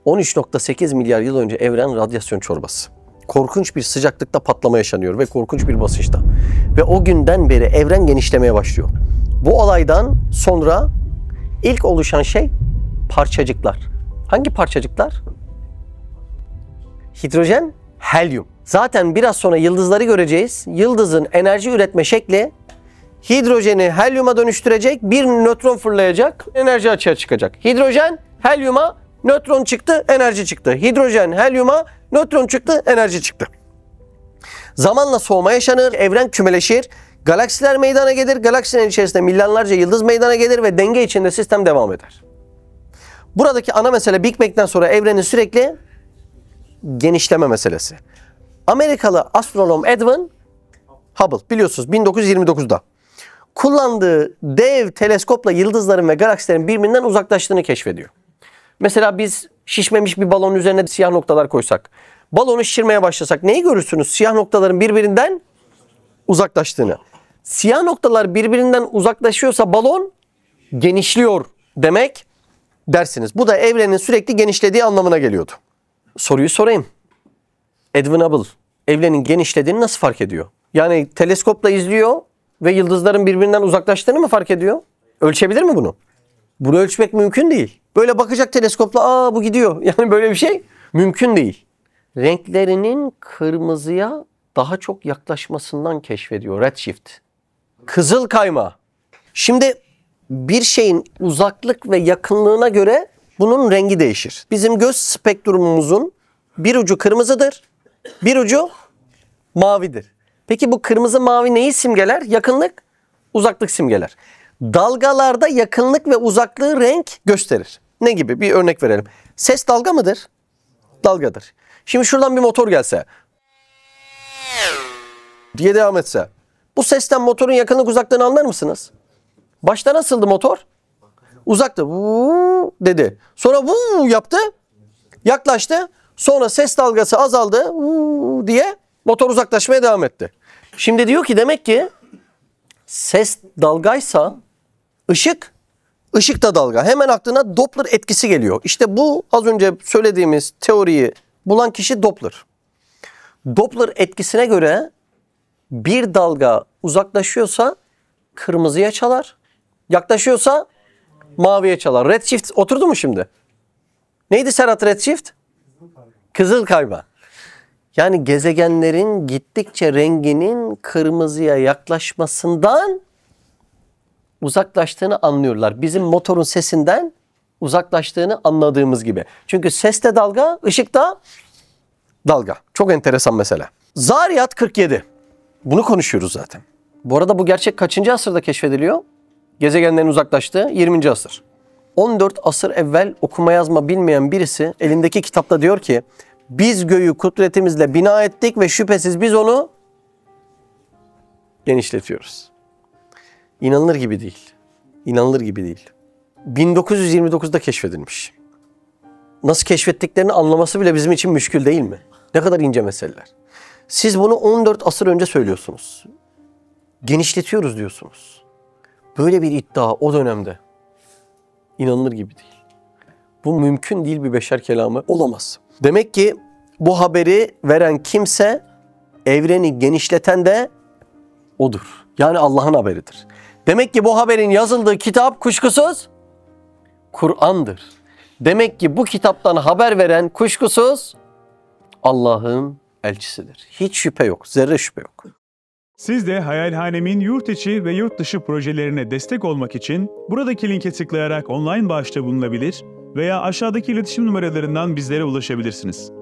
13.8 milyar yıl önce evren radyasyon çorbası. Korkunç bir sıcaklıkta patlama yaşanıyor ve korkunç bir basınçta. Ve o günden beri evren genişlemeye başlıyor. Bu olaydan sonra ilk oluşan şey parçacıklar. Hangi parçacıklar? Hidrojen, helyum. Zaten biraz sonra yıldızları göreceğiz. Yıldızın enerji üretme şekli hidrojeni helyuma dönüştürecek, bir nötron fırlayacak, enerji açığa çıkacak. Hidrojen, helyuma, nötron çıktı, enerji çıktı. Hidrojen, helyuma, nötron çıktı, enerji çıktı. Zamanla soğuma yaşanır, evren kümeleşir, galaksiler meydana gelir, galaksilerin içerisinde milyonlarca yıldız meydana gelir ve denge içinde sistem devam eder. Buradaki ana mesele Big Bang'den sonra evrenin sürekli genişleme meselesi. Amerikalı astronom Edwin Hubble, biliyorsunuz 1929'da kullandığı dev teleskopla yıldızların ve galaksilerin birbirinden uzaklaştığını keşfediyor. Mesela biz şişmemiş bir balonun üzerine siyah noktalar koysak, balonu şişirmeye başlasak neyi görürsünüz? Siyah noktaların birbirinden uzaklaştığını. Siyah noktalar birbirinden uzaklaşıyorsa balon genişliyor demek dersiniz. Bu da evrenin sürekli genişlediği anlamına geliyordu. Soruyu sorayım. Edwin Hubble evrenin genişlediğini nasıl fark ediyor? Yani teleskopla izliyor ve yıldızların birbirinden uzaklaştığını mı fark ediyor? Ölçebilir mi bunu? Bunu ölçmek mümkün değil. Böyle bakacak teleskopla, bu gidiyor. Yani böyle bir şey mümkün değil. Renklerinin kırmızıya daha çok yaklaşmasından keşfediyor redshift. Kızıl kayma. Şimdi bir şeyin uzaklık ve yakınlığına göre bunun rengi değişir. Bizim göz spektrumumuzun bir ucu kırmızıdır, bir ucu mavidir. Peki bu kırmızı mavi neyi simgeler? Yakınlık, uzaklık simgeler. Dalgalarda yakınlık ve uzaklığı renk gösterir. Ne gibi? Bir örnek verelim. Ses dalga mıdır? Dalgadır. Şimdi şuradan bir motor gelse diye devam etse, bu sesten motorun yakınlık uzaklığını anlar mısınız? Başta nasıldı motor? Uzaktı. Vuu dedi. Sonra vuu yaptı. Yaklaştı. Sonra ses dalgası azaldı. Vuu diye motor uzaklaşmaya devam etti. Şimdi diyor ki demek ki ses dalgaysa ışık da dalga. Hemen aklına Doppler etkisi geliyor. İşte bu az önce söylediğimiz teoriyi bulan kişi Doppler. Doppler etkisine göre bir dalga uzaklaşıyorsa kırmızıya çalar. Yaklaşıyorsa maviye çalar. Redshift oturdu mu şimdi? Neydi Serhat redshift? Kızıl kayma. Yani gezegenlerin gittikçe renginin kırmızıya yaklaşmasından uzaklaştığını anlıyorlar. Bizim motorun sesinden uzaklaştığını anladığımız gibi. Çünkü ses de dalga, ışık da dalga. Çok enteresan mesele. Zariyat 47. Bunu konuşuyoruz zaten. Bu arada bu gerçek kaçıncı asırda keşfediliyor? Gezegenlerin uzaklaştığı 20. asır. 14 asır evvel okuma yazma bilmeyen birisi elindeki kitapta diyor ki biz göğü kudretimizle bina ettik ve şüphesiz biz onu genişletiyoruz. İnanılır gibi değil. İnanılır gibi değil. 1929'da keşfedilmiş. Nasıl keşfettiklerini anlaması bile bizim için müşkül değil mi? Ne kadar ince meseleler. Siz bunu 14 asır önce söylüyorsunuz. Genişletiyoruz diyorsunuz. Böyle bir iddia o dönemde inanılır gibi değil. Bu mümkün değil, bir beşer kelamı olamaz. Demek ki bu haberi veren kimse evreni genişleten de odur. Yani Allah'ın haberidir. Demek ki bu haberin yazıldığı kitap kuşkusuz Kur'an'dır. Demek ki bu kitaptan haber veren kuşkusuz Allah'ın elçisidir. Hiç şüphe yok, zerre şüphe yok. Siz de Hayalhanem'in yurt içi ve yurt dışı projelerine destek olmak için buradaki linke tıklayarak online bağışta bulunabilir veya aşağıdaki iletişim numaralarından bizlere ulaşabilirsiniz.